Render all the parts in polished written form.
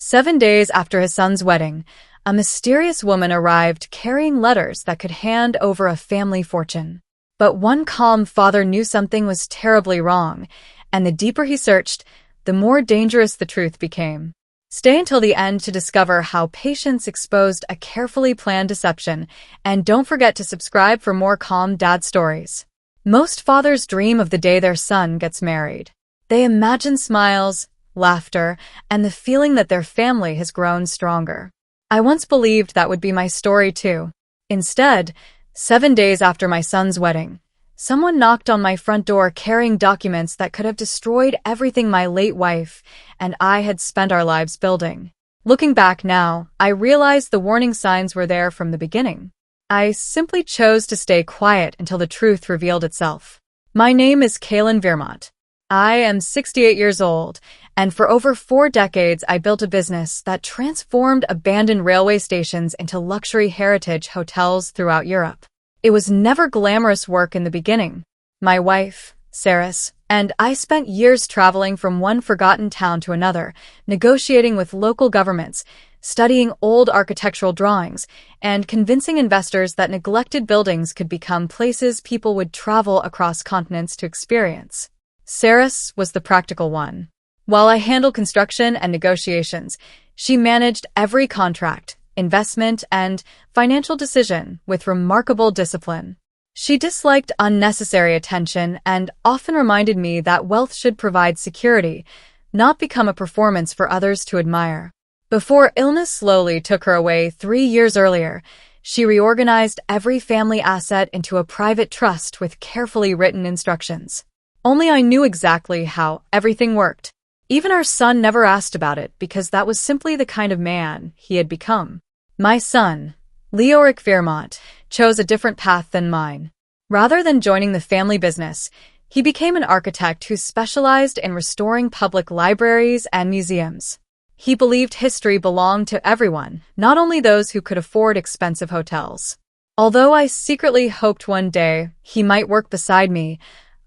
7 days after his son's wedding, a mysterious woman arrived carrying letters that could hand over a family fortune. But one calm father knew something was terribly wrong, and the deeper he searched, the more dangerous the truth became. Stay until the end to discover how patience exposed a carefully planned deception, and don't forget to subscribe for more calm dad stories. Most fathers dream of the day their son gets married. They imagine smiles, laughter, and the feeling that their family has grown stronger. I once believed that would be my story too. Instead, 7 days after my son's wedding, someone knocked on my front door carrying documents that could have destroyed everything my late wife and I had spent our lives building. Looking back now, I realized the warning signs were there from the beginning. I simply chose to stay quiet until the truth revealed itself. My name is Kaylin Vermont. I am 68 years old, and for over 4 decades I built a business that transformed abandoned railway stations into luxury heritage hotels throughout Europe. It was never glamorous work in the beginning. My wife, Saris, and I spent years traveling from one forgotten town to another, negotiating with local governments, studying old architectural drawings, and convincing investors that neglected buildings could become places people would travel across continents to experience. Saris was the practical one. While I handled construction and negotiations, she managed every contract, investment, and financial decision with remarkable discipline. She disliked unnecessary attention and often reminded me that wealth should provide security, not become a performance for others to admire. Before illness slowly took her away 3 years earlier, she reorganized every family asset into a private trust with carefully written instructions. Only I knew exactly how everything worked. Even our son never asked about it because that was simply the kind of man he had become. My son, Leoric Vermont, chose a different path than mine. Rather than joining the family business, he became an architect who specialized in restoring public libraries and museums. He believed history belonged to everyone, not only those who could afford expensive hotels. Although I secretly hoped one day he might work beside me,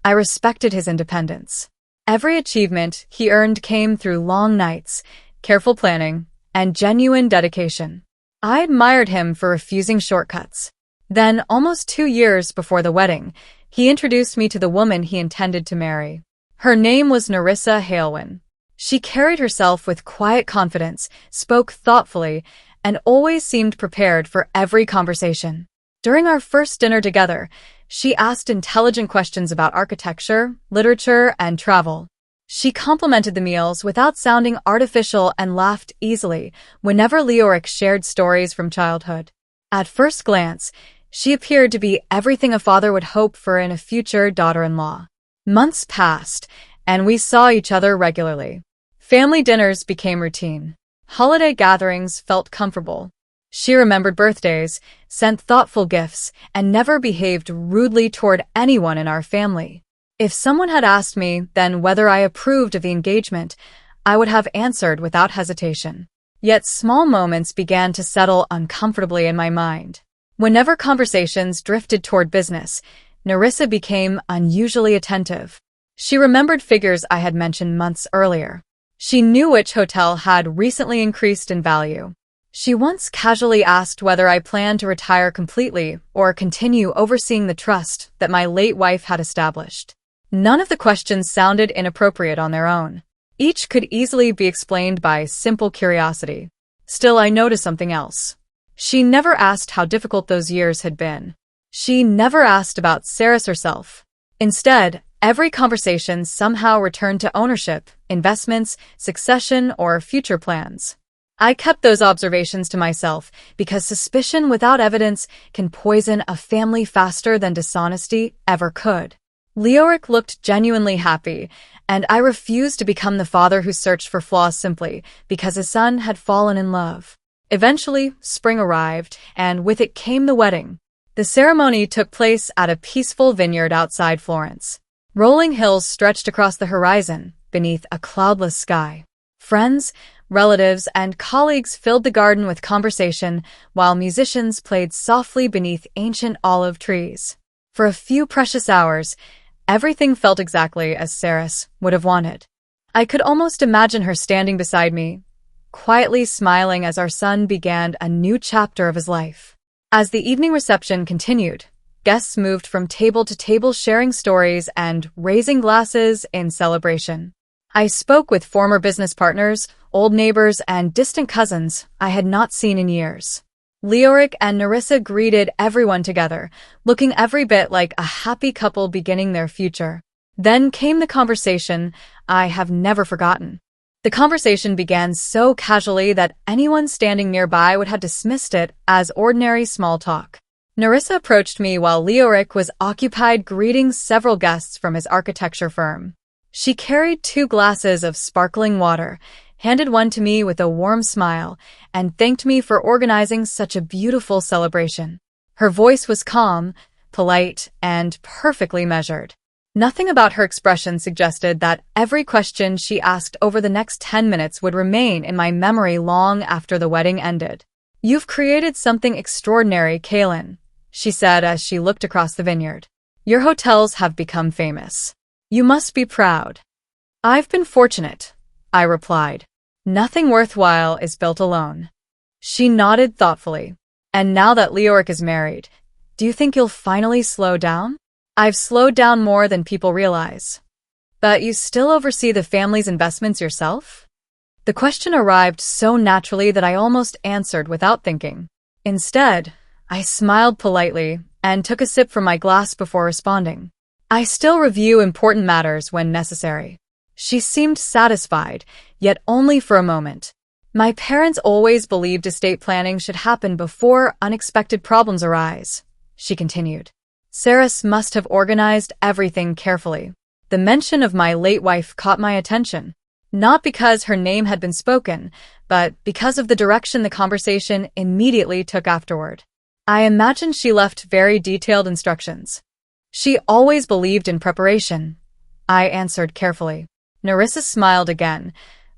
I respected his independence. Every achievement he earned came through long nights, careful planning, and genuine dedication. I admired him for refusing shortcuts. Then, almost 2 years before the wedding, he introduced me to the woman he intended to marry. Her name was Nerissa Halewin. She carried herself with quiet confidence, spoke thoughtfully, and always seemed prepared for every conversation. During our first dinner together, she asked intelligent questions about architecture, literature, and travel. She complimented the meals without sounding artificial and laughed easily whenever Leoric shared stories from childhood. At first glance, she appeared to be everything a father would hope for in a future daughter-in-law. Months passed, and we saw each other regularly. Family dinners became routine. Holiday gatherings felt comfortable. She remembered birthdays, sent thoughtful gifts, and never behaved rudely toward anyone in our family. If someone had asked me then whether I approved of the engagement, I would have answered without hesitation. Yet small moments began to settle uncomfortably in my mind. Whenever conversations drifted toward business, Nerissa became unusually attentive. She remembered figures I had mentioned months earlier. She knew which hotel had recently increased in value. She once casually asked whether I planned to retire completely or continue overseeing the trust that my late wife had established. None of the questions sounded inappropriate on their own. Each could easily be explained by simple curiosity. Still, I noticed something else. She never asked how difficult those years had been. She never asked about Saris herself. Instead, every conversation somehow returned to ownership, investments, succession, or future plans. I kept those observations to myself because suspicion without evidence can poison a family faster than dishonesty ever could. Leoric looked genuinely happy, and I refused to become the father who searched for flaws simply because his son had fallen in love. Eventually, spring arrived, and with it came the wedding. The ceremony took place at a peaceful vineyard outside Florence. Rolling hills stretched across the horizon, beneath a cloudless sky. Friends, relatives, and colleagues filled the garden with conversation, while musicians played softly beneath ancient olive trees. For a few precious hours, everything felt exactly as Saris would have wanted. I could almost imagine her standing beside me, quietly smiling as our son began a new chapter of his life. As the evening reception continued, guests moved from table to table sharing stories and raising glasses in celebration. I spoke with former business partners, old neighbors, and distant cousins I had not seen in years. Leoric and Nerissa greeted everyone together, looking every bit like a happy couple beginning their future. Then came the conversation I have never forgotten. The conversation began so casually that anyone standing nearby would have dismissed it as ordinary small talk. Nerissa approached me while Leoric was occupied greeting several guests from his architecture firm. She carried 2 glasses of sparkling water, handed one to me with a warm smile, and thanked me for organizing such a beautiful celebration. Her voice was calm, polite, and perfectly measured. Nothing about her expression suggested that every question she asked over the next 10 minutes would remain in my memory long after the wedding ended. "You've created something extraordinary, Kaylin," she said as she looked across the vineyard. "Your hotels have become famous. You must be proud." "I've been fortunate," I replied. "Nothing worthwhile is built alone." She nodded thoughtfully. "And now that Leoric is married, do you think you'll finally slow down?" "I've slowed down more than people realize." "But you still oversee the family's investments yourself?" The question arrived so naturally that I almost answered without thinking. Instead, I smiled politely and took a sip from my glass before responding. "I still review important matters when necessary." She seemed satisfied, yet only for a moment. "My parents always believed estate planning should happen before unexpected problems arise," she continued. "Saris must have organized everything carefully." The mention of my late wife caught my attention, not because her name had been spoken, but because of the direction the conversation immediately took afterward. I imagined she left very detailed instructions. "She always believed in preparation," I answered carefully. Nerissa smiled again,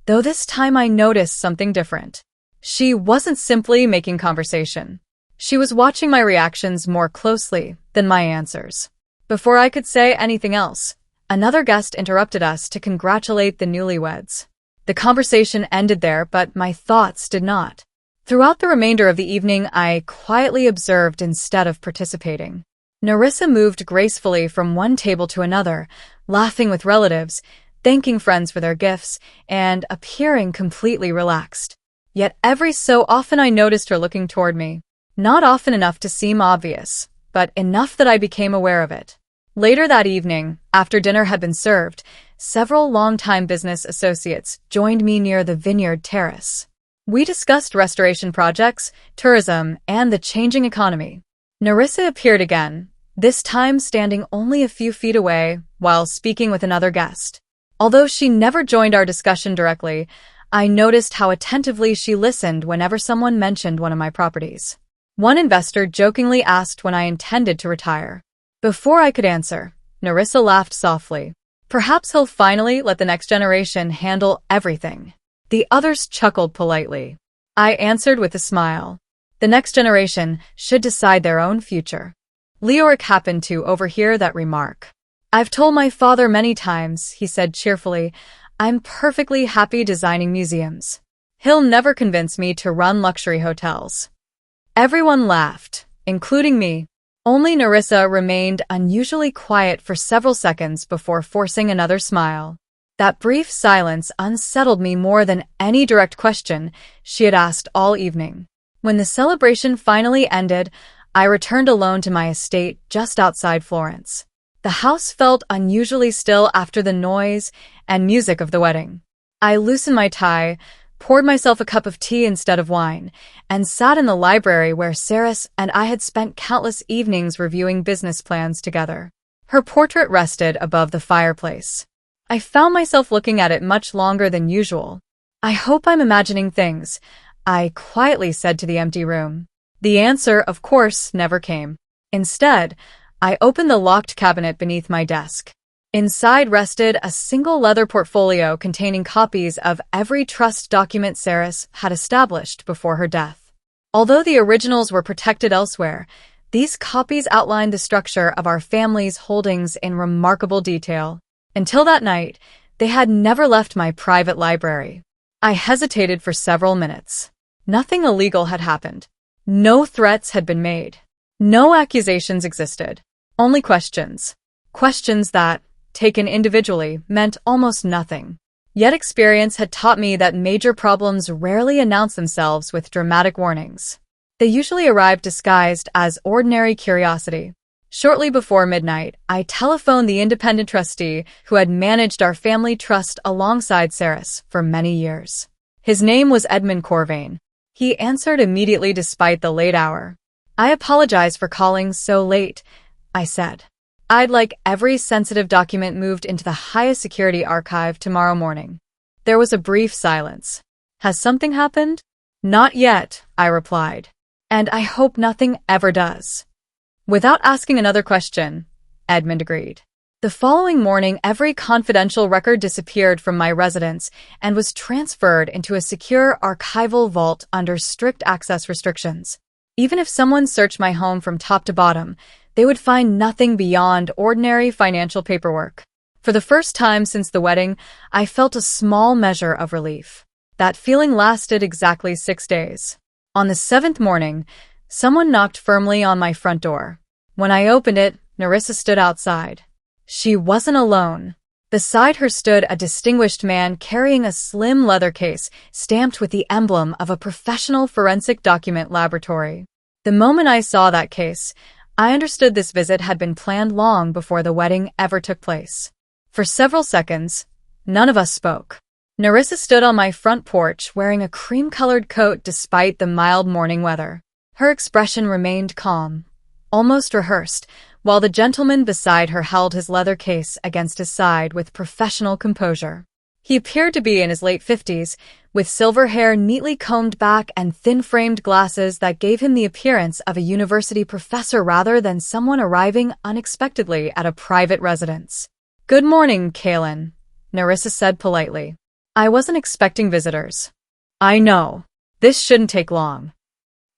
though this time I noticed something different. She wasn't simply making conversation. She was watching my reactions more closely than my answers. Before I could say anything else, another guest interrupted us to congratulate the newlyweds. The conversation ended there, but my thoughts did not. Throughout the remainder of the evening, I quietly observed instead of participating. Nerissa moved gracefully from one table to another, laughing with relatives, thanking friends for their gifts, and appearing completely relaxed. Yet every so often I noticed her looking toward me. Not often enough to seem obvious, but enough that I became aware of it. Later that evening, after dinner had been served, several longtime business associates joined me near the vineyard terrace. We discussed restoration projects, tourism, and the changing economy. Nerissa appeared again, this time standing only a few feet away while speaking with another guest. Although she never joined our discussion directly, I noticed how attentively she listened whenever someone mentioned one of my properties. One investor jokingly asked when I intended to retire. Before I could answer, Nerissa laughed softly. "Perhaps he'll finally let the next generation handle everything." The others chuckled politely. I answered with a smile. The next generation should decide their own future. Leoric happened to overhear that remark. "I've told my father many times," he said cheerfully, "I'm perfectly happy designing museums. He'll never convince me to run luxury hotels." Everyone laughed, including me. Only Nerissa remained unusually quiet for several seconds before forcing another smile. That brief silence unsettled me more than any direct question she had asked all evening. When the celebration finally ended, I returned alone to my estate just outside Florence. The house felt unusually still after the noise and music of the wedding. I loosened my tie, poured myself a cup of tea instead of wine, and sat in the library where Saris and I had spent countless evenings reviewing business plans together. Her portrait rested above the fireplace. I found myself looking at it much longer than usual. "I hope I'm imagining things," I quietly said to the empty room. The answer, of course, never came. Instead, I opened the locked cabinet beneath my desk. Inside rested a single leather portfolio containing copies of every trust document Saris had established before her death. Although the originals were protected elsewhere, these copies outlined the structure of our family's holdings in remarkable detail. Until that night, they had never left my private library. I hesitated for several minutes. Nothing illegal had happened. No threats had been made. No accusations existed. Only questions. Questions that, taken individually, meant almost nothing. Yet experience had taught me that major problems rarely announce themselves with dramatic warnings. They usually arrive disguised as ordinary curiosity. Shortly before midnight, I telephoned the independent trustee who had managed our family trust alongside Saris for many years. His name was Edmund Corvain. He answered immediately despite the late hour. "I apologize for calling so late," I said. "I'd like every sensitive document moved into the highest security archive tomorrow morning." There was a brief silence. "Has something happened?" "Not yet," I replied. "And I hope nothing ever does." Without asking another question, Edmund agreed. The following morning, every confidential record disappeared from my residence and was transferred into a secure archival vault under strict access restrictions. Even if someone searched my home from top to bottom, they would find nothing beyond ordinary financial paperwork. For the first time since the wedding, I felt a small measure of relief. That feeling lasted exactly 6 days. On the 7th morning, someone knocked firmly on my front door. When I opened it, Nerissa stood outside. She wasn't alone. Beside her stood a distinguished man carrying a slim leather case stamped with the emblem of a professional forensic document laboratory. The moment I saw that case, I understood this visit had been planned long before the wedding ever took place. For several seconds, none of us spoke. Nerissa stood on my front porch wearing a cream-colored coat despite the mild morning weather. Her expression remained calm, almost rehearsed, while the gentleman beside her held his leather case against his side with professional composure. He appeared to be in his late 50s, with silver hair neatly combed back and thin-framed glasses that gave him the appearance of a university professor rather than someone arriving unexpectedly at a private residence. "Good morning, Kaylin," Nerissa said politely. "I wasn't expecting visitors." "I know. This shouldn't take long."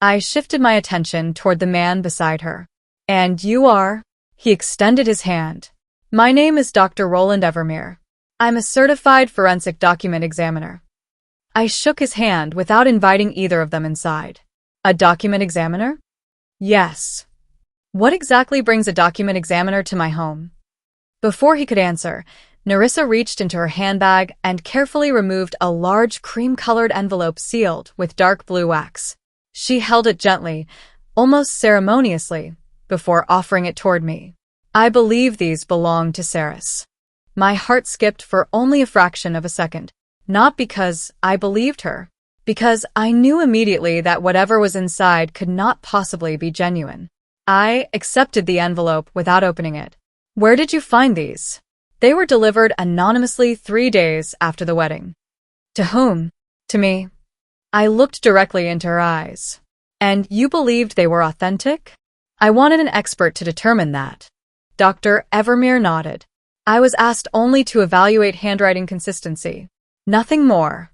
I shifted my attention toward the man beside her. "And you are?" He extended his hand. "My name is Dr. Roland Evermere. I'm a certified forensic document examiner." I shook his hand without inviting either of them inside. "A document examiner?" "Yes." "What exactly brings a document examiner to my home?" Before he could answer, Nerissa reached into her handbag and carefully removed a large cream-colored envelope sealed with dark blue wax. She held it gently, almost ceremoniously, before offering it toward me. I believe these belonged to Saris. My heart skipped for only a fraction of a second, not because I believed her, because I knew immediately that whatever was inside could not possibly be genuine. I accepted the envelope without opening it. "Where did you find these?" "They were delivered anonymously 3 days after the wedding." "To whom?" "To me." I looked directly into her eyes. "And you believed they were authentic?" "I wanted an expert to determine that." Dr. Evermere nodded. "I was asked only to evaluate handwriting consistency. Nothing more."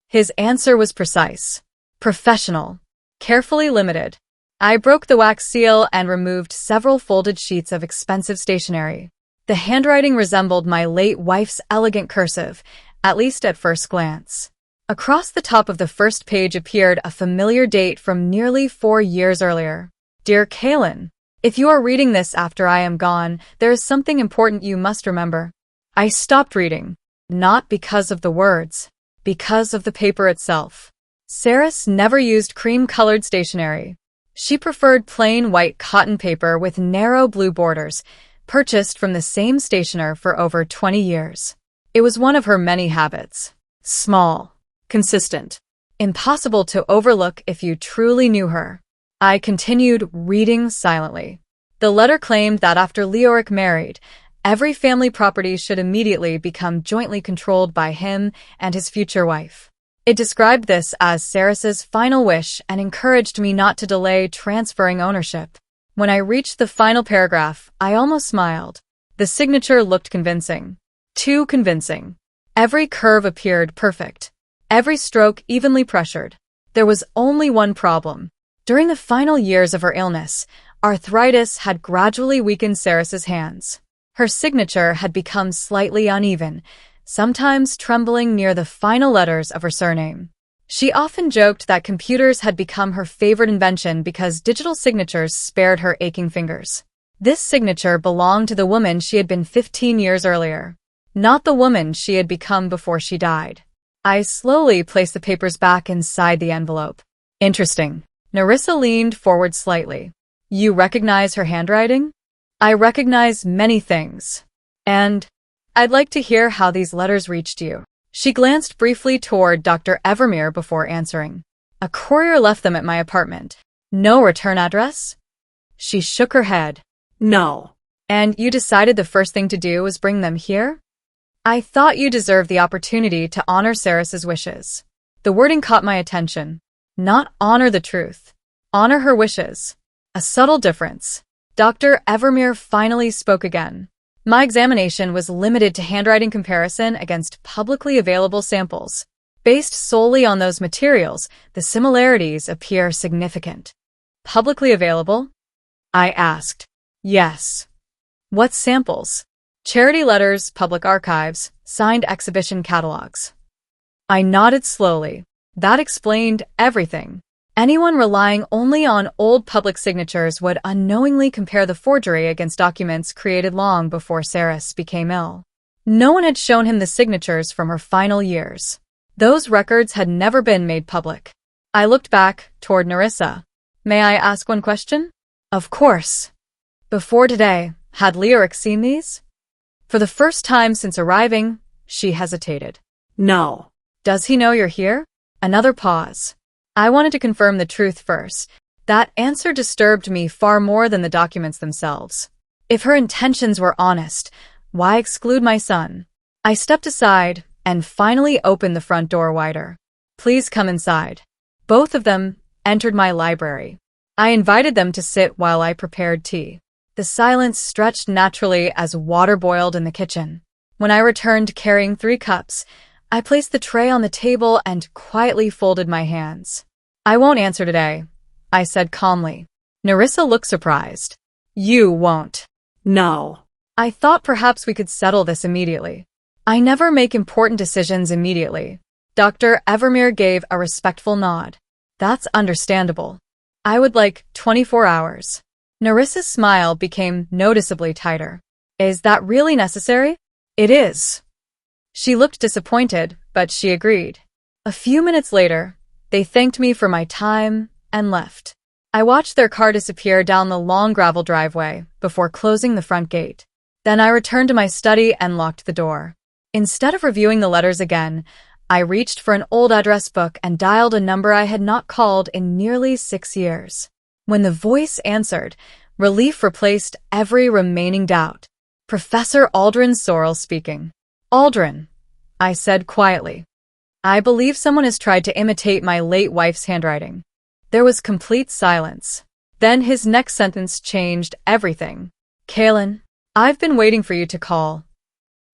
His answer was precise, professional, carefully limited. I broke the wax seal and removed several folded sheets of expensive stationery. The handwriting resembled my late wife's elegant cursive, at least at first glance. Across the top of the first page appeared a familiar date from nearly 4 years earlier. "Dear Kaylin, if you are reading this after I am gone, there is something important you must remember." I stopped reading, not because of the words, because of the paper itself. Saris never used cream-colored stationery. She preferred plain white cotton paper with narrow blue borders, purchased from the same stationer for over 20 years. It was one of her many habits. Small, consistent, impossible to overlook if you truly knew her. I continued reading silently. The letter claimed that after Leoric married, every family property should immediately become jointly controlled by him and his future wife. It described this as Saris's final wish and encouraged me not to delay transferring ownership. When I reached the final paragraph, I almost smiled. The signature looked convincing. Too convincing. Every curve appeared perfect. Every stroke evenly pressured. There was only one problem. During the final years of her illness, arthritis had gradually weakened Saris's hands. Her signature had become slightly uneven, sometimes trembling near the final letters of her surname. She often joked that computers had become her favorite invention because digital signatures spared her aching fingers. This signature belonged to the woman she had been 15 years earlier, not the woman she had become before she died. I slowly placed the papers back inside the envelope. Interesting. Nerissa leaned forward slightly. You recognize her handwriting? I recognize many things. And I'd like to hear how these letters reached you. She glanced briefly toward Dr. Evermere before answering. A courier left them at my apartment. No return address? She shook her head. No. And you decided the first thing to do was bring them here? I thought you deserved the opportunity to honor Saris's wishes. The wording caught my attention. Not honor the truth. Honor her wishes. A subtle difference. Dr. Evermere finally spoke again. My examination was limited to handwriting comparison against publicly available samples. Based solely on those materials, the similarities appear significant. Publicly available? I asked. Yes. What samples? Charity letters, public archives, signed exhibition catalogs. I nodded slowly. That explained everything. Anyone relying only on old public signatures would unknowingly compare the forgery against documents created long before Saris became ill. No one had shown him the signatures from her final years. Those records had never been made public. I looked back toward Nerissa. May I ask one question? Of course. Before today, had Lyric seen these? For the first time since arriving, she hesitated. No. Does he know you're here? Another pause. I wanted to confirm the truth first. That answer disturbed me far more than the documents themselves. If her intentions were honest, why exclude my son? I stepped aside and finally opened the front door wider. Please come inside. Both of them entered my library. I invited them to sit while I prepared tea. The silence stretched naturally as water boiled in the kitchen. When I returned carrying 3 cups, I placed the tray on the table and quietly folded my hands. I won't answer today, I said calmly. Nerissa looked surprised. You won't. No. I thought perhaps we could settle this immediately. I never make important decisions immediately. Dr. Evermere gave a respectful nod. That's understandable. I would like 24 hours. Nerissa's smile became noticeably tighter. Is that really necessary? It is. She looked disappointed, but she agreed. A few minutes later, they thanked me for my time and left. I watched their car disappear down the long gravel driveway before closing the front gate. Then I returned to my study and locked the door. Instead of reviewing the letters again, I reached for an old address book and dialed a number I had not called in nearly 6 years. When the voice answered, relief replaced every remaining doubt. Professor Aldrin Sorrell speaking. Aldrin, I said quietly. I believe someone has tried to imitate my late wife's handwriting. There was complete silence. Then his next sentence changed everything. Kaylin, I've been waiting for you to call.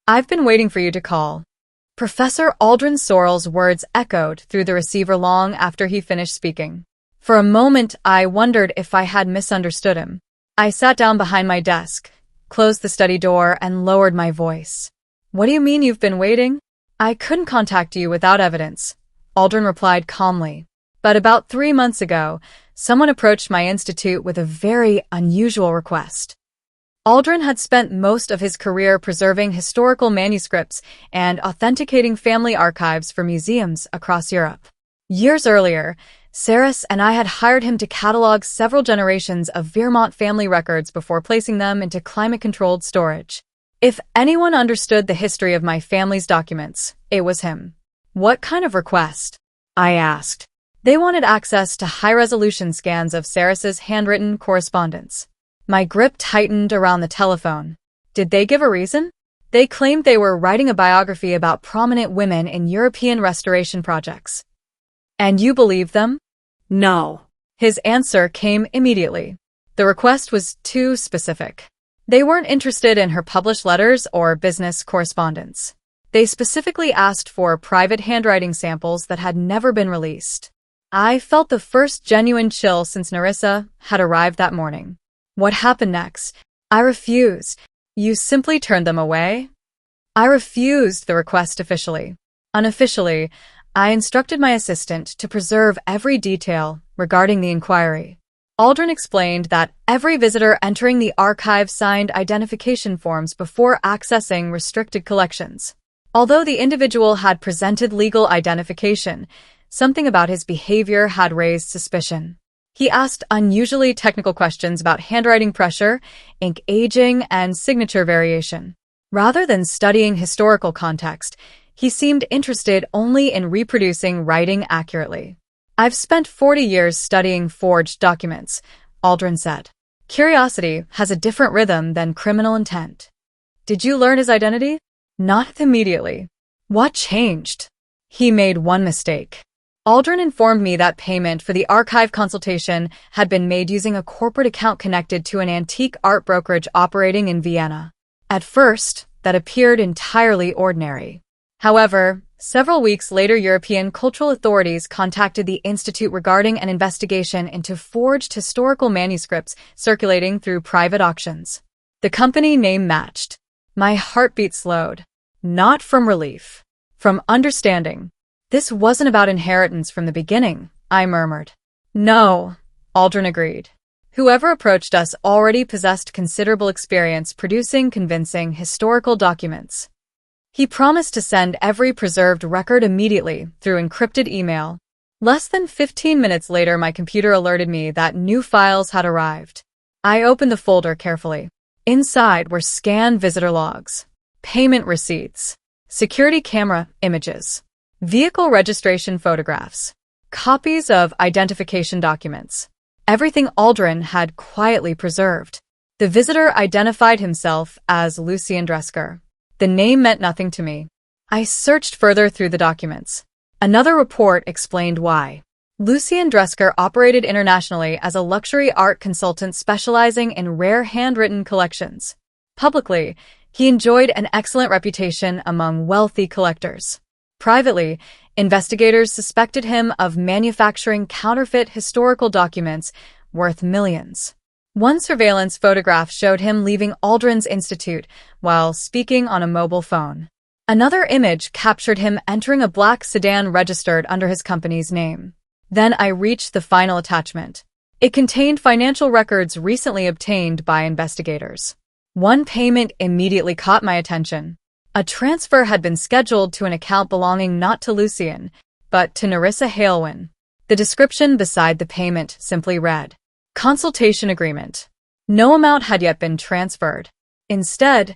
I've been waiting for you to call. Professor Aldrin Sorrell's words echoed through the receiver long after he finished speaking. For a moment, I wondered if I had misunderstood him. I sat down behind my desk, closed the study door, and lowered my voice. What do you mean you've been waiting? I couldn't contact you without evidence, Aldrin replied calmly. But about 3 months ago, someone approached my institute with a very unusual request. Aldrin had spent most of his career preserving historical manuscripts and authenticating family archives for museums across Europe. Years earlier, Saris and I had hired him to catalog several generations of Vermont family records before placing them into climate-controlled storage. If anyone understood the history of my family's documents, it was him. What kind of request? I asked. They wanted access to high-resolution scans of Saris's handwritten correspondence. My grip tightened around the telephone. Did they give a reason? They claimed they were writing a biography about prominent women in European restoration projects. And you believe them? No. His answer came immediately. The request was too specific. They weren't interested in her published letters or business correspondence. They specifically asked for private handwriting samples that had never been released. I felt the first genuine chill since Nerissa had arrived that morning. What happened next? I refused. You simply turned them away? I refused the request officially. Unofficially, I instructed my assistant to preserve every detail regarding the inquiry. Aldrin explained that every visitor entering the archive signed identification forms before accessing restricted collections. Although the individual had presented legal identification, something about his behavior had raised suspicion. He asked unusually technical questions about handwriting pressure, ink aging, and signature variation. Rather than studying historical context, he seemed interested only in reproducing writing accurately. "I've spent 40 years studying forged documents," Aldrin said. "Curiosity has a different rhythm than criminal intent." "Did you learn his identity?" "Not immediately." "What changed?" "He made one mistake." Aldrin informed me that payment for the archive consultation had been made using a corporate account connected to an antique art brokerage operating in Vienna. At first, that appeared entirely ordinary. However, several weeks later, European cultural authorities contacted the Institute regarding an investigation into forged historical manuscripts circulating through private auctions. The company name matched. My heartbeat slowed. Not from relief. From understanding. "This wasn't about inheritance from the beginning," I murmured. "No," Aldrin agreed. "Whoever approached us already possessed considerable experience producing convincing historical documents." He promised to send every preserved record immediately through encrypted email. Less than 15 minutes later, my computer alerted me that new files had arrived. I opened the folder carefully. Inside were scanned visitor logs, payment receipts, security camera images, vehicle registration photographs, copies of identification documents. Everything Aldrin had quietly preserved. The visitor identified himself as Lucien Dresker. The name meant nothing to me. I searched further through the documents. Another report explained why. Lucien Dresker operated internationally as a luxury art consultant specializing in rare handwritten collections. Publicly, he enjoyed an excellent reputation among wealthy collectors. Privately, investigators suspected him of manufacturing counterfeit historical documents worth millions. One surveillance photograph showed him leaving Aldrin's institute while speaking on a mobile phone. Another image captured him entering a black sedan registered under his company's name. Then I reached the final attachment. It contained financial records recently obtained by investigators. One payment immediately caught my attention. A transfer had been scheduled to an account belonging not to Lucien, but to Narissa Halewin. The description beside the payment simply read, "Consultation agreement." No amount had yet been transferred. Instead,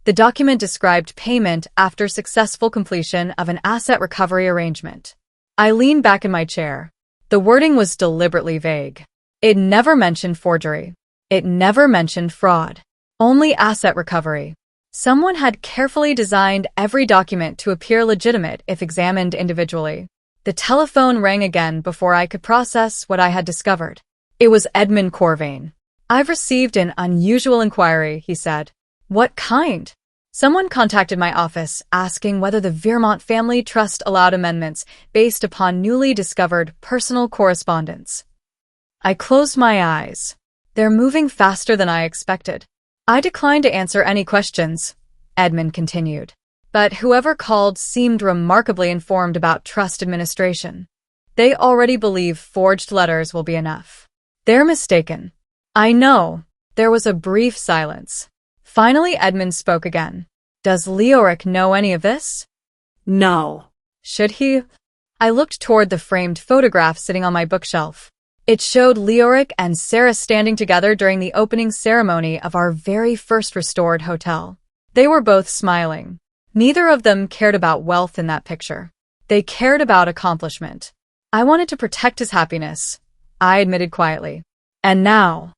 the document described payment after successful completion of an asset recovery arrangement. I leaned back in my chair. The wording was deliberately vague. It never mentioned forgery. It never mentioned fraud. Only asset recovery. Someone had carefully designed every document to appear legitimate if examined individually. The telephone rang again before I could process what I had discovered. It was Edmund Corvain. "I've received an unusual inquiry," he said. "What kind?" "Someone contacted my office asking whether the Vermont Family Trust allowed amendments based upon newly discovered personal correspondence." I closed my eyes. "They're moving faster than I expected." "I declined to answer any questions," Edmund continued. "But whoever called seemed remarkably informed about trust administration. They already believe forged letters will be enough." "They're mistaken." "I know." There was a brief silence. Finally, Edmund spoke again. "Does Leoric know any of this?" "No." "Should he?" I looked toward the framed photograph sitting on my bookshelf. It showed Leoric and Sarah standing together during the opening ceremony of our very first restored hotel. They were both smiling. Neither of them cared about wealth in that picture. They cared about accomplishment. I wanted to protect his happiness, I admitted quietly. And now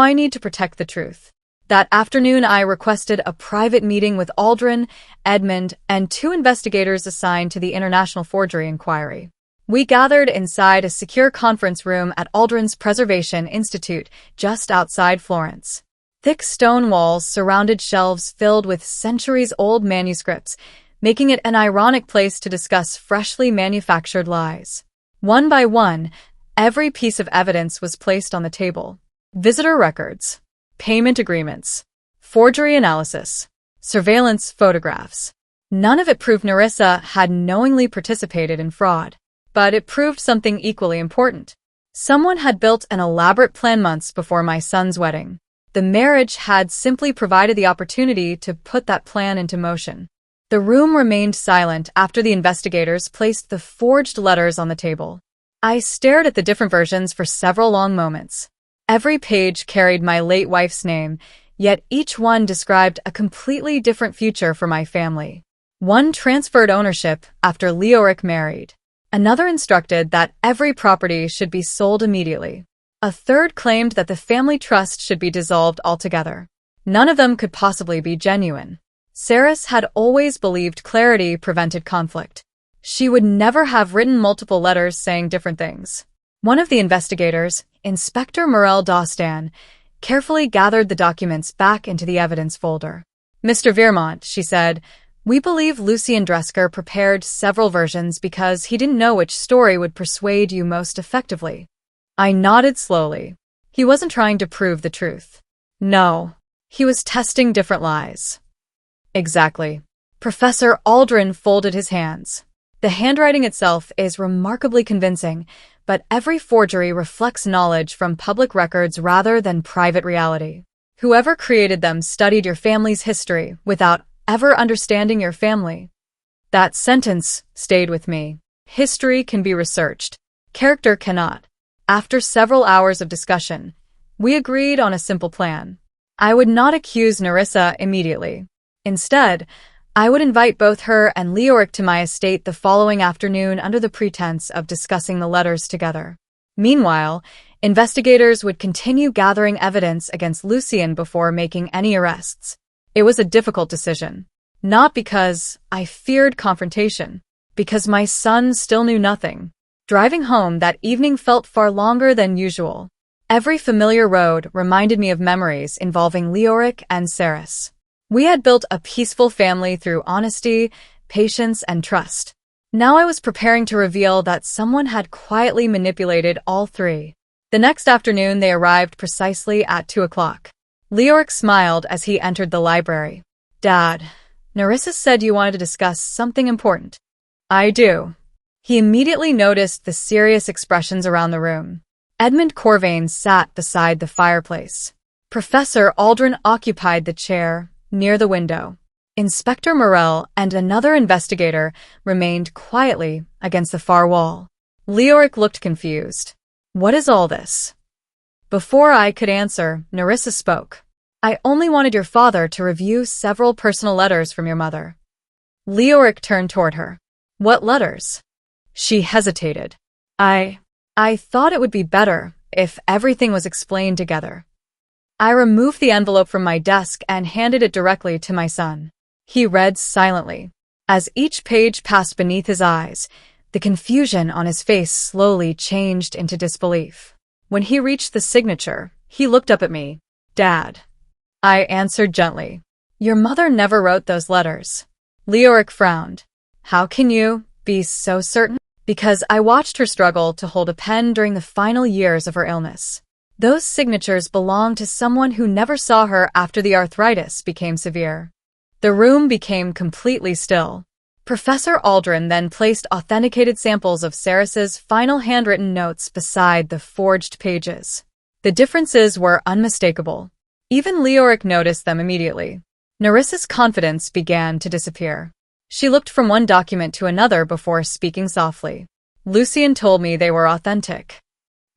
I need to protect the truth. That afternoon, I requested a private meeting with Aldrin, Edmund, and 2 investigators assigned to the International Forgery Inquiry. We gathered inside a secure conference room at Aldrin's Preservation Institute just outside Florence. Thick stone walls surrounded shelves filled with centuries-old manuscripts, making it an ironic place to discuss freshly manufactured lies. One by one, every piece of evidence was placed on the table. Visitor records, payment agreements, forgery analysis. surveillance photographs. None of it proved Nerissa had knowingly participated in fraud, but it proved something equally important. Someone had built an elaborate plan months before my son's wedding. The marriage had simply provided the opportunity to put that plan into motion. The room remained silent after the investigators placed the forged letters on the table. I stared at the different versions for several long moments. Every page carried my late wife's name, yet each one described a completely different future for my family. One transferred ownership after Leoric married. Another instructed that every property should be sold immediately. A third claimed that the family trust should be dissolved altogether. None of them could possibly be genuine. Saris had always believed clarity prevented conflict. She would never have written multiple letters saying different things. One of the investigators, Inspector Morel Dostan, carefully gathered the documents back into the evidence folder. "Mr. Vermont," she said, "we believe Lucien Dresker prepared several versions because he didn't know which story would persuade you most effectively." I nodded slowly. He wasn't trying to prove the truth. No, he was testing different lies. Exactly. Professor Aldrin folded his hands. The handwriting itself is remarkably convincing, but every forgery reflects knowledge from public records rather than private reality. Whoever created them studied your family's history without ever understanding your family. That sentence stayed with me. History can be researched. Character cannot. After several hours of discussion, we agreed on a simple plan. I would not accuse Nerissa immediately. Instead, I would invite both her and Leoric to my estate the following afternoon under the pretense of discussing the letters together. Meanwhile, investigators would continue gathering evidence against Lucien before making any arrests. It was a difficult decision. Not because I feared confrontation, because my son still knew nothing. Driving home that evening felt far longer than usual. Every familiar road reminded me of memories involving Leoric and Saris. We had built a peaceful family through honesty, patience, and trust. Now I was preparing to reveal that someone had quietly manipulated all three. The next afternoon, they arrived precisely at 2 o'clock. Leoric smiled as he entered the library. "Dad, Nerissa said you wanted to discuss something important." "I do." He immediately noticed the serious expressions around the room. Edmund Corvain sat beside the fireplace. Professor Aldrin occupied the chair near the window. Inspector Morel and another investigator remained quietly against the far wall. Leoric looked confused. "What is all this?" Before I could answer, Nerissa spoke. "I only wanted your father to review several personal letters from your mother." Leoric turned toward her. "What letters?" She hesitated. I thought it would be better if everything was explained together." I removed the envelope from my desk and handed it directly to my son. He read silently. As each page passed beneath his eyes, the confusion on his face slowly changed into disbelief. When he reached the signature, he looked up at me. "Dad." I answered gently. "Your mother never wrote those letters." Leoric frowned. "How can you be so certain?" "Because I watched her struggle to hold a pen during the final years of her illness. Those signatures belong to someone who never saw her after the arthritis became severe." The room became completely still. Professor Aldrin then placed authenticated samples of Saris's final handwritten notes beside the forged pages. The differences were unmistakable. Even Leoric noticed them immediately. Nerissa's confidence began to disappear. She looked from one document to another before speaking softly. "Lucien told me they were authentic."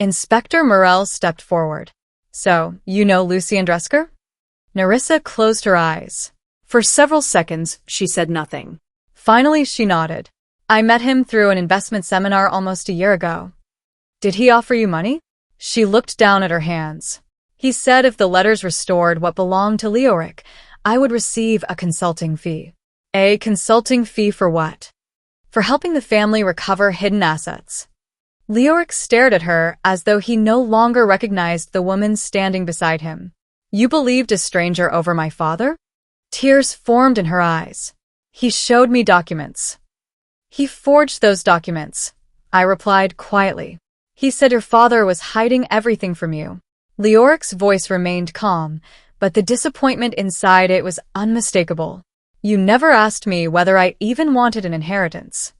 Inspector Morel stepped forward. "So, you know Lucien Dresker?" Nerissa closed her eyes. For several seconds, she said nothing. Finally, she nodded. "I met him through an investment seminar almost a year ago." "Did he offer you money?" She looked down at her hands. "He said if the letters restored what belonged to Leoric, I would receive a consulting fee." "A consulting fee for what?" "For helping the family recover hidden assets." Leoric stared at her as though he no longer recognized the woman standing beside him. "You believed a stranger over my father?" Tears formed in her eyes. "He showed me documents." "He forged those documents," I replied quietly. "He said your father was hiding everything from you." Leoric's voice remained calm, but the disappointment inside it was unmistakable. You never asked me whether I even wanted an inheritance.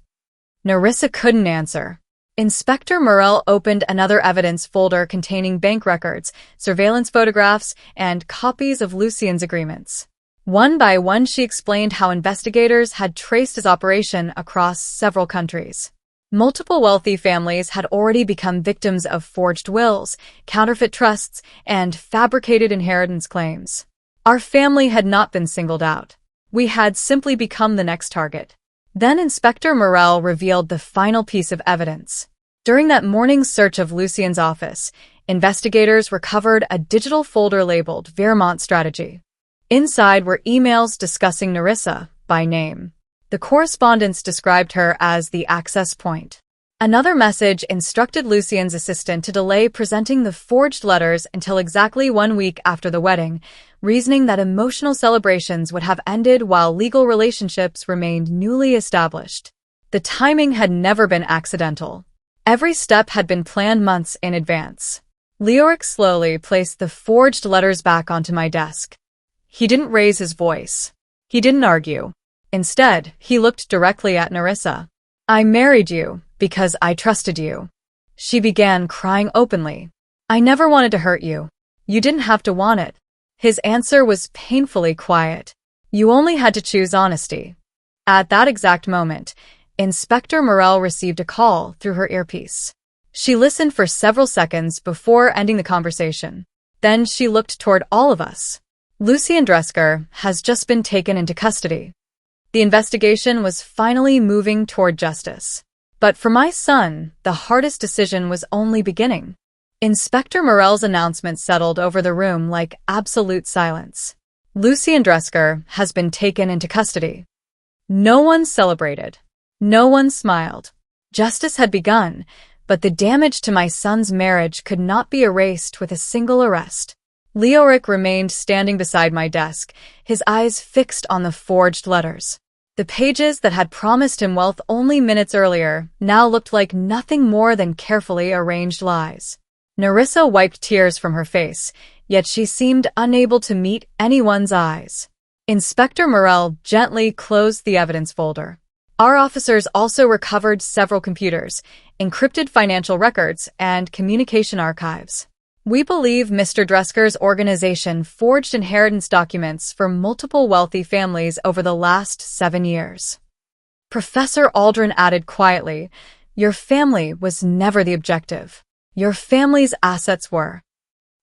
Nerissa couldn't answer. Inspector Morell opened another evidence folder containing bank records, surveillance photographs, and copies of Lucien's agreements. One by one, she explained how investigators had traced his operation across several countries. Multiple wealthy families had already become victims of forged wills, counterfeit trusts, and fabricated inheritance claims. Our family had not been singled out. We had simply become the next target. Then Inspector Morell revealed the final piece of evidence. During that morning's search of Lucien's office, investigators recovered a digital folder labeled Vermont Strategy. Inside were emails discussing Nerissa by name. The correspondence described her as the access point. Another message instructed Lucien's assistant to delay presenting the forged letters until exactly 1 week after the wedding, reasoning that emotional celebrations would have ended while legal relationships remained newly established. The timing had never been accidental. Every step had been planned months in advance. Leoric slowly placed the forged letters back onto my desk. He didn't raise his voice. He didn't argue. Instead, he looked directly at Nerissa. "I married you because I trusted you." She began crying openly. "I never wanted to hurt you. You didn't have to want it." His answer was painfully quiet. "You only had to choose honesty." At that exact moment, Inspector Morell received a call through her earpiece. She listened for several seconds before ending the conversation. Then she looked toward all of us. "Lucien Dresker has just been taken into custody." The investigation was finally moving toward justice. But for my son, the hardest decision was only beginning. Inspector Morell's announcement settled over the room like absolute silence. "Lucien Dresker has been taken into custody." No one celebrated. No one smiled. Justice had begun, but the damage to my son's marriage could not be erased with a single arrest. Leoric remained standing beside my desk, his eyes fixed on the forged letters. The pages that had promised him wealth only minutes earlier now looked like nothing more than carefully arranged lies. Nerissa wiped tears from her face, yet she seemed unable to meet anyone's eyes. Inspector Morell gently closed the evidence folder. Our officers also recovered several computers, encrypted financial records, and communication archives. We believe Mr. Dresker's organization forged inheritance documents for multiple wealthy families over the last 7 years. Professor Aldrin added quietly, "Your family was never the objective. Your family's assets were."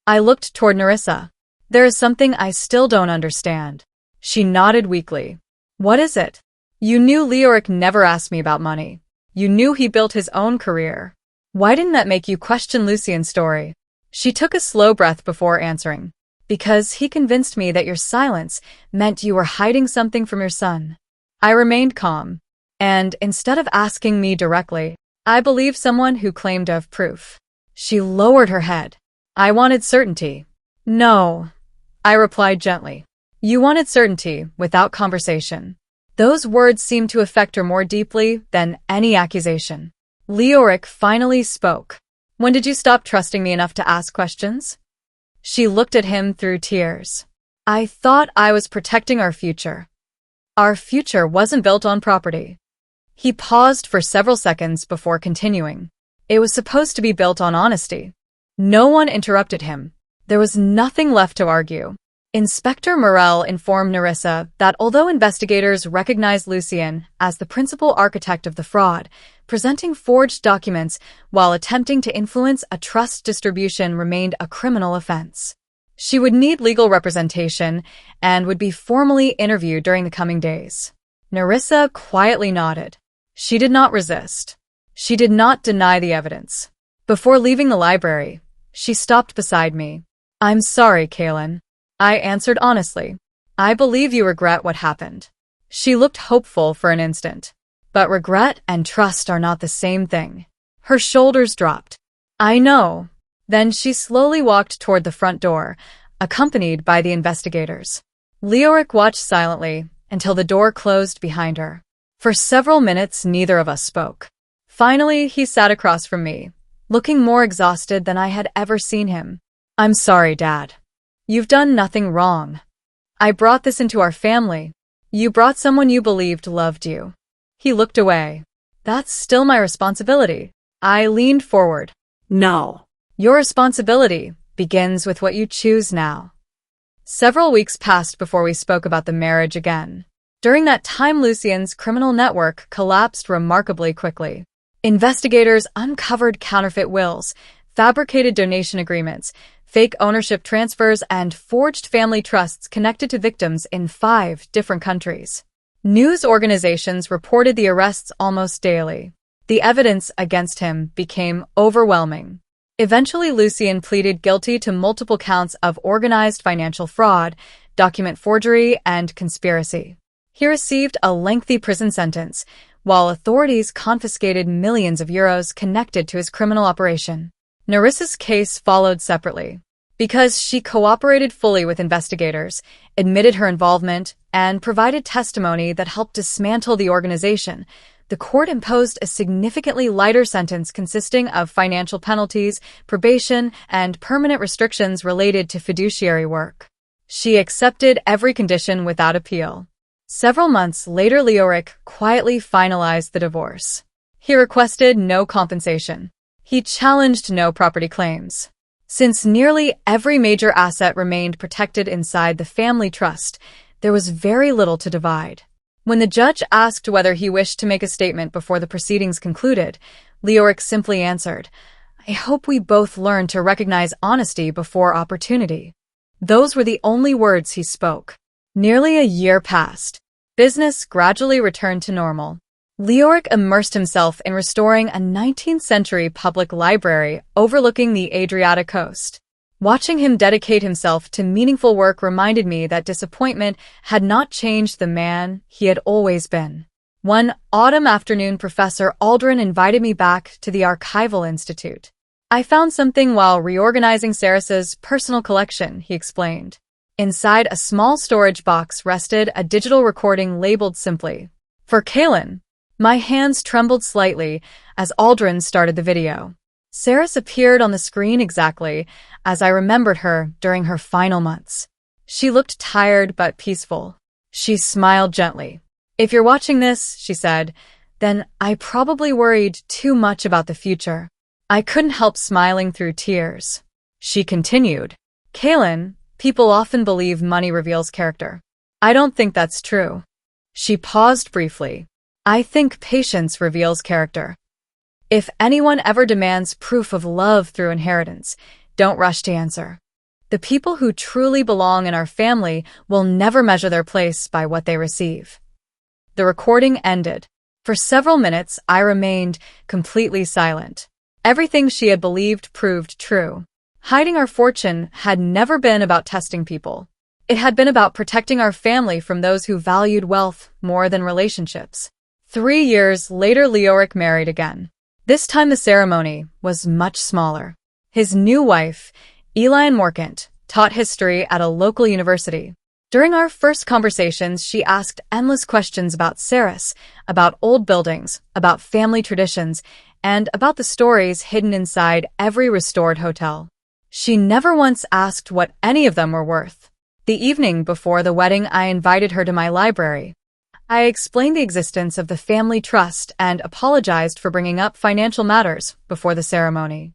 I looked toward Nerissa. "There is something I still don't understand." She nodded weakly. "What is it?" "You knew Leoric never asked me about money. You knew he built his own career. Why didn't that make you question Lucien's story?" She took a slow breath before answering. "Because he convinced me that your silence meant you were hiding something from your son." I remained calm. "And instead of asking me directly, I believed someone who claimed to have proof." She lowered her head. "I wanted certainty." "No," I replied gently. "You wanted certainty without conversation." Those words seemed to affect her more deeply than any accusation. Leoric finally spoke. "When did you stop trusting me enough to ask questions?" She looked at him through tears. "I thought I was protecting our future." "Our future wasn't built on property." He paused for several seconds before continuing. "It was supposed to be built on honesty." No one interrupted him. There was nothing left to argue. Inspector Morell informed Nerissa that although investigators recognized Lucien as the principal architect of the fraud, presenting forged documents while attempting to influence a trust distribution remained a criminal offense. She would need legal representation and would be formally interviewed during the coming days. Nerissa quietly nodded. She did not resist. She did not deny the evidence. Before leaving the library, she stopped beside me. "I'm sorry, Kaylin," I answered honestly. "I believe you regret what happened." She looked hopeful for an instant. "But regret and trust are not the same thing." Her shoulders dropped. "I know." Then she slowly walked toward the front door, accompanied by the investigators. Leoric watched silently until the door closed behind her. For several minutes, neither of us spoke. Finally, he sat across from me, looking more exhausted than I had ever seen him. "I'm sorry, Dad." You've done nothing wrong. I brought this into our family. You brought someone you believed loved you. He looked away. That's still my responsibility. I leaned forward. No. Your responsibility begins with what you choose now. Several weeks passed before we spoke about the marriage again. During that time, Lucien's criminal network collapsed remarkably quickly. Investigators uncovered counterfeit wills, fabricated donation agreements, fake ownership transfers, and forged family trusts connected to victims in 5 different countries. News organizations reported the arrests almost daily. The evidence against him became overwhelming. Eventually, Lucien pleaded guilty to multiple counts of organized financial fraud, document forgery, and conspiracy. He received a lengthy prison sentence, while authorities confiscated millions of euros connected to his criminal operation. Narissa's case followed separately. Because she cooperated fully with investigators, admitted her involvement, and provided testimony that helped dismantle the organization, the court imposed a significantly lighter sentence consisting of financial penalties, probation, and permanent restrictions related to fiduciary work. She accepted every condition without appeal. Several months later, Leoric quietly finalized the divorce. He requested no compensation. He challenged no property claims. Since nearly every major asset remained protected inside the family trust, there was very little to divide. When the judge asked whether he wished to make a statement before the proceedings concluded, Leoric simply answered, "I hope we both learn to recognize honesty before opportunity." Those were the only words he spoke. Nearly a year passed. Business gradually returned to normal. Leoric immersed himself in restoring a 19th-century public library overlooking the Adriatic coast. Watching him dedicate himself to meaningful work reminded me that disappointment had not changed the man he had always been. One autumn afternoon, Professor Aldrin invited me back to the Archival Institute. "I found something while reorganizing Saras's personal collection," he explained. Inside a small storage box rested a digital recording labeled simply, "For Kaylin." My hands trembled slightly as Aldrin started the video. Saras appeared on the screen exactly as I remembered her during her final months. She looked tired but peaceful. She smiled gently. "If you're watching this," she said, "then I probably worried too much about the future." I couldn't help smiling through tears. She continued, "Kaylin, people often believe money reveals character. I don't think that's true." She paused briefly. "I think patience reveals character. If anyone ever demands proof of love through inheritance, don't rush to answer. The people who truly belong in our family will never measure their place by what they receive." The recording ended. For several minutes, I remained completely silent. Everything she had believed proved true. Hiding our fortune had never been about testing people. It had been about protecting our family from those who valued wealth more than relationships. 3 years later, Leoric married again. This time the ceremony was much smaller. His new wife, Eliane Morkant, taught history at a local university. During our first conversations, she asked endless questions about Saras, about old buildings, about family traditions, and about the stories hidden inside every restored hotel. She never once asked what any of them were worth. The evening before the wedding, I invited her to my library. I explained the existence of the family trust and apologized for bringing up financial matters before the ceremony.